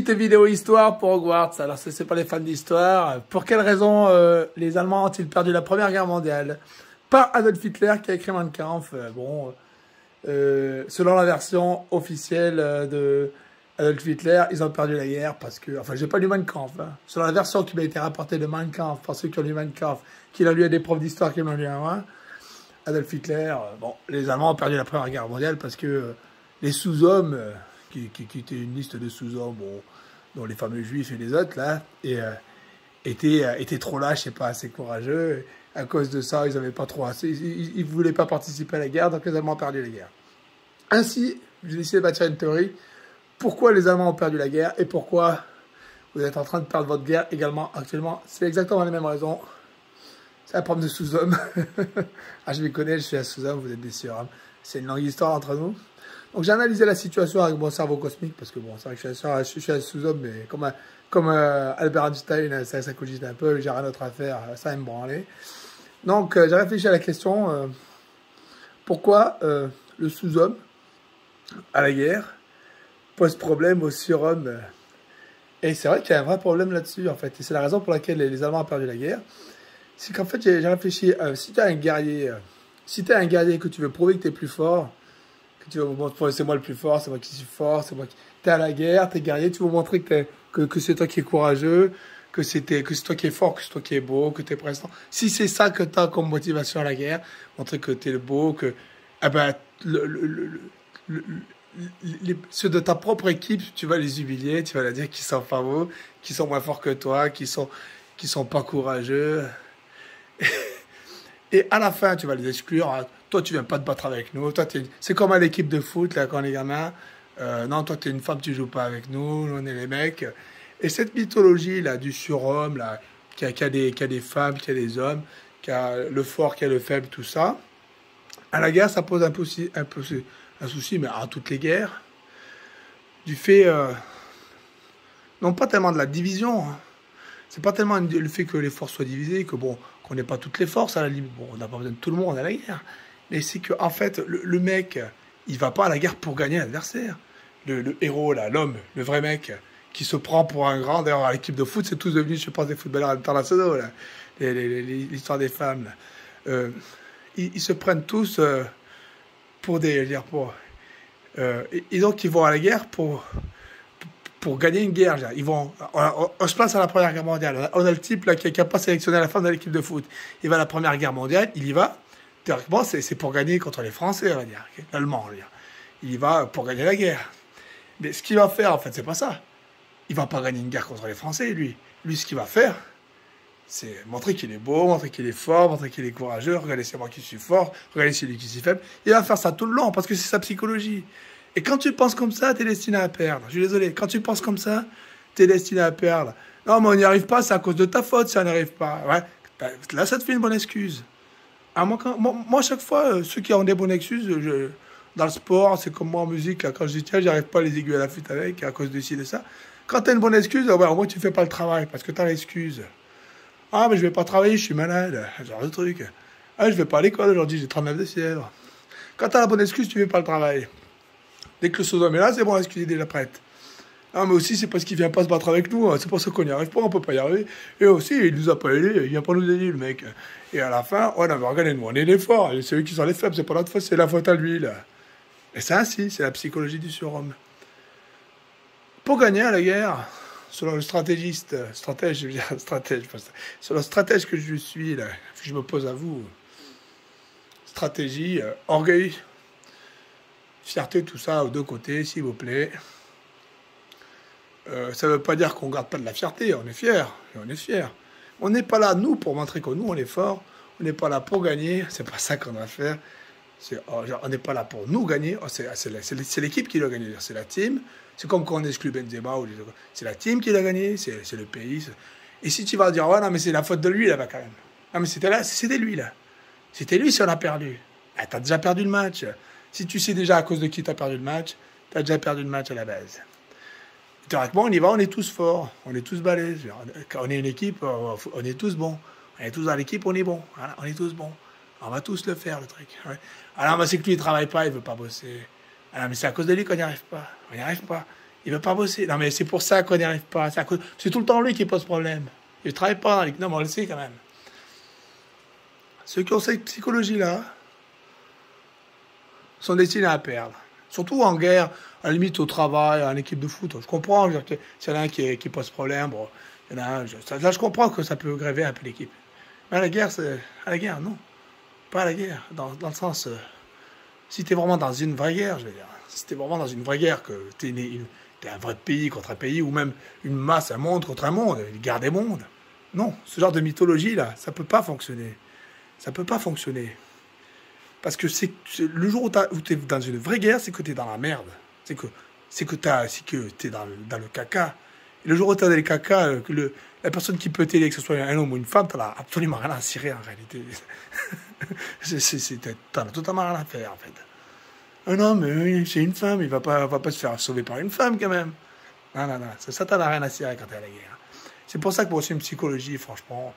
Petite vidéo histoire pour Hogwarts. Alors, c'est pas les fans d'histoire. Pour quelle raison les Allemands ont-ils perdu la Première Guerre mondiale? Pas Adolf Hitler qui a écrit Mein Kampf. Selon la version officielle de Adolf Hitler, ils ont perdu la guerre parce que... Enfin, j'ai pas lu Mein Kampf. Hein. Selon la version qui m'a été rapportée de Mein Kampf, par ceux qui ont lu Mein Kampf, qui l'ont lu à des profs d'histoire qui l'ont lu à moi, Adolf Hitler, les Allemands ont perdu la Première Guerre mondiale parce que les sous-hommes... qui était une liste de sous-hommes, dont les fameux juifs et les autres, là, étaient trop lâches et pas assez courageux. À cause de ça, ils n'avaient pas trop assez, ils voulaient pas participer à la guerre, donc les Allemands ont perdu la guerre. Ainsi, j'ai décidé de bâtir une théorie. Pourquoi les Allemands ont perdu la guerre et pourquoi vous êtes en train de perdre votre guerre également actuellement? C'est exactement les mêmes raisons. C'est un problème de sous-homme. Ah, je m'y connais, je suis un sous-homme, vous êtes des surhommes. C'est une longue histoire entre nous. Donc j'ai analysé la situation avec mon cerveau cosmique, parce que bon, c'est vrai que je suis un sous-homme, mais comme Albert Einstein, ça cogite un peu, j'ai rien d'autre à faire, ça va me branler. Donc j'ai réfléchi à la question, pourquoi le sous-homme, à la guerre, pose problème au surhomme. Et c'est vrai qu'il y a un vrai problème là-dessus, en fait, et c'est la raison pour laquelle les Allemands ont perdu la guerre. C'est qu'en fait, j'ai réfléchi, si tu es un guerrier, que tu veux prouver que tu es plus fort, que tu vas c'est moi le plus fort, c'est moi qui suis fort, c'est moi qui... T'es à la guerre, t'es guerrier, tu veux montrer que c'est toi qui es courageux, que c'est toi qui es fort, que c'est toi qui es beau, que t'es présent. Si c'est ça que t'as comme motivation à la guerre, montrer que t'es le beau, que... Ah ben, ceux de ta propre équipe, tu vas les humilier, tu vas leur dire qu'ils sont pas beaux, qu'ils sont moins forts que toi, qu'ils sont pas courageux. Et à la fin, tu vas les exclure. Toi, tu viens pas te battre avec nous. C'est comme à l'équipe de foot, là, quand on est gamin. Non, toi, tu es une femme, tu joues pas avec nous. Nous, on est les mecs. Et cette mythologie, là, du surhomme, là, qui a des femmes, qui a des hommes, qui a le fort, qui a le faible, tout ça. À la guerre, ça pose un souci, mais à toutes les guerres. Du fait, non pas tellement de la division, hein. C'est pas tellement le fait que les forces soient divisées, que bon, qu'on n'ait pas toutes les forces à la limite. Bon, on n'a pas besoin de tout le monde à la guerre. Mais c'est que en fait, le mec, il va pas à la guerre pour gagner l'adversaire. Le héros, là, l'homme, le vrai mec, qui se prend pour un grand. D'ailleurs, à l'équipe de foot, c'est tous devenus, je pense, des footballeurs internationaux, là. L'histoire des femmes, là. Ils se prennent tous pour des... et donc, ils vont à la guerre pour gagner une guerre. On se place à la Première Guerre mondiale. On a le type là, qui n'a pas sélectionné la femme de l'équipe de foot. Il va à la Première Guerre mondiale, il y va. Théoriquement, c'est pour gagner contre les Français, on va dire. L'Allemand, on va dire. Il y va pour gagner la guerre. Mais ce qu'il va faire, en fait, c'est pas ça. Il va pas gagner une guerre contre les Français, lui. Lui, ce qu'il va faire, c'est montrer qu'il est beau, montrer qu'il est fort, montrer qu'il est courageux. Regardez, c'est moi qui suis fort. Regardez, c'est lui qui est faible. Il va faire ça tout le long, parce que c'est sa psychologie. Et quand tu penses comme ça, t'es destiné à perdre. Je suis désolé. Quand tu penses comme ça, t'es destiné à perdre. Non, mais on n'y arrive pas, c'est à cause de ta faute si on n'y arrive pas. Ouais. Là, ça te fait une bonne excuse. Ah, moi, chaque fois, ceux qui ont des bonnes excuses, dans le sport, c'est comme moi en musique, là, quand je dis tiens, j'arrive pas à les aiguilles à la flûte avec, à cause de ci, de ça. Quand t'as une bonne excuse, ouais, au moins tu fais pas le travail, parce que t'as l'excuse. Ah, mais je vais pas travailler, je suis malade, genre de truc. Ah, je vais pas à l'école aujourd'hui, j'ai 39 de fièvre. Quand t'as la bonne excuse, tu fais pas le travail. Dès que le sous-homme est là, c'est bon, l'excuse est déjà prête. Ah, mais aussi, c'est parce qu'il vient pas se battre avec nous. C'est pour ça qu'on n'y arrive pas, on peut pas y arriver. Et aussi, il nous a pas aidé, il vient pas nous aider, le mec. Et à la fin, ouais, non, mais regardez-nous, on est les forts. C'est eux qui sont les faibles, c'est pas notre faute, c'est la faute à lui, là. Et ça, si, c'est la psychologie du surhomme. Pour gagner à la guerre, selon le stratège, je veux dire, selon le stratège que je suis, là, que je me pose à vous, stratégie, orgueil, fierté, tout ça, aux deux côtés, s'il vous plaît. Ça ne veut pas dire qu'on ne garde pas de la fierté, on est fiers, on est fiers. On n'est pas là, nous, pour montrer que nous, on est fort, on n'est pas là pour gagner, c'est pas ça qu'on va faire. On n'est pas là pour nous gagner, c'est l'équipe qui doit gagner, c'est la team. C'est comme quand on exclut Benzema, c'est la team qui doit gagner, c'est le pays. Et si tu vas dire, ouais, non, mais c'est la faute de lui, là-bas, quand même. Non, mais c'était lui, là. C'était lui si on a perdu. Ah, t'as déjà perdu le match. Si tu sais déjà à cause de qui tu as perdu le match, tu as déjà perdu le match à la base. Théoriquement, on y va, on est tous forts, on est tous balèzes. Quand on est une équipe, on est tous bons. On est tous dans l'équipe, on est bons. Voilà, on est tous bons. On va tous le faire, le truc. Ouais. Alors, c'est que lui, il ne travaille pas, il ne veut pas bosser. Alors, mais c'est à cause de lui qu'on n'y arrive pas. On n'y arrive pas. Il veut pas bosser. Non, mais c'est pour ça qu'on n'y arrive pas. C'est tout le temps lui qui pose problème. Il ne travaille pas. Non, mais on le sait quand même. Ceux qui ont cette psychologie-là sont destinés à perdre. Surtout en guerre, à la limite au travail, en équipe de foot. Je comprends. S'il y en a un qui pose problème, bon, il y en a un, là, je comprends que ça peut gréver un peu l'équipe. Mais à la guerre, non. Pas à la guerre. Dans le sens, si tu es vraiment dans une vraie guerre, je veux dire, si tu es vraiment dans une vraie guerre, que tu es un vrai pays contre un pays, ou même une masse, un monde contre un monde, une guerre des mondes. Non, ce genre de mythologie-là, ça peut pas fonctionner. Ça peut pas fonctionner. Parce que le jour où tu es dans une vraie guerre, c'est que tu es dans la merde. C'est que tu es dans le caca. Et le jour où tu es dans le caca, la personne qui peut t'aider, que ce soit un homme ou une femme, tu n'as absolument rien à cirer en réalité. Tu n'en as totalement rien à faire en fait. Un homme, c'est une femme, il va pas se faire sauver par une femme quand même. Non, non, non, ça t'en a rien à cirer quand tu es à la guerre. C'est pour ça que moi aussi, une psychologie, franchement,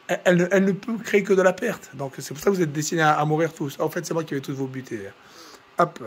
elle ne peut créer que de la perte. Donc c'est pour ça que vous êtes destinés à mourir tous. En fait, c'est moi qui vais tous vous buter. Hop.